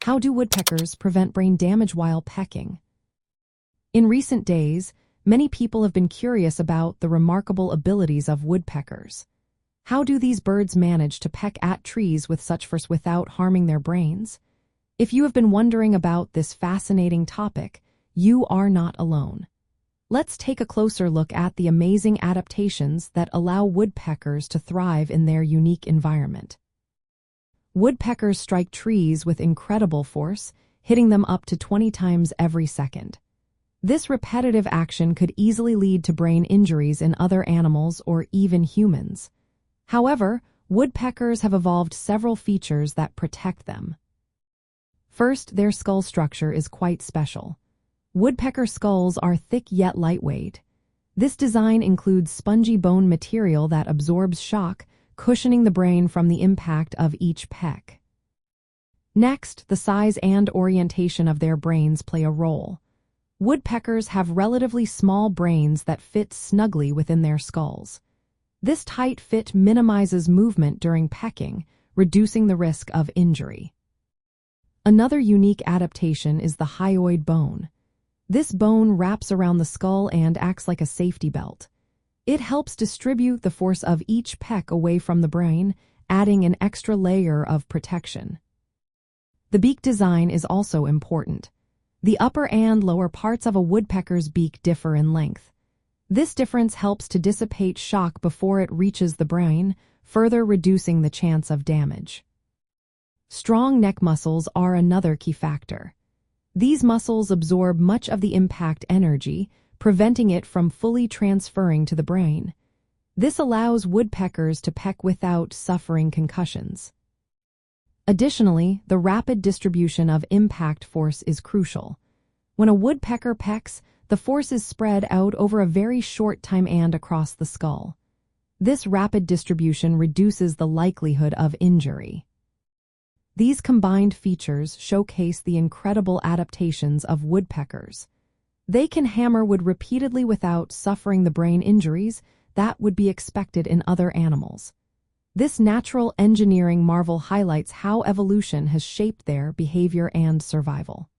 How do woodpeckers prevent brain damage while pecking? In recent days, many people have been curious about the remarkable abilities of woodpeckers. How do these birds manage to peck at trees with such force without harming their brains? If you have been wondering about this fascinating topic, you are not alone. Let's take a closer look at the amazing adaptations that allow woodpeckers to thrive in their unique environment. Woodpeckers strike trees with incredible force, hitting them up to 20 times every second. This repetitive action could easily lead to brain injuries in other animals or even humans. However, woodpeckers have evolved several features that protect them. First, their skull structure is quite special. Woodpecker skulls are thick yet lightweight. This design includes spongy bone material that absorbs shock, cushioning the brain from the impact of each peck. Next, the size and orientation of their brains play a role. Woodpeckers have relatively small brains that fit snugly within their skulls. This tight fit minimizes movement during pecking, reducing the risk of injury. Another unique adaptation is the hyoid bone. This bone wraps around the skull and acts like a safety belt. It helps distribute the force of each peck away from the brain, adding an extra layer of protection. The beak design is also important. The upper and lower parts of a woodpecker's beak differ in length. This difference helps to dissipate shock before it reaches the brain, further reducing the chance of damage. Strong neck muscles are another key factor. These muscles absorb much of the impact energy, preventing it from fully transferring to the brain. This allows woodpeckers to peck without suffering concussions. Additionally, the rapid distribution of impact force is crucial. When a woodpecker pecks, the force is spread out over a very short time and across the skull. This rapid distribution reduces the likelihood of injury. These combined features showcase the incredible adaptations of woodpeckers. They can hammer wood repeatedly without suffering the brain injuries that would be expected in other animals. This natural engineering marvel highlights how evolution has shaped their behavior and survival.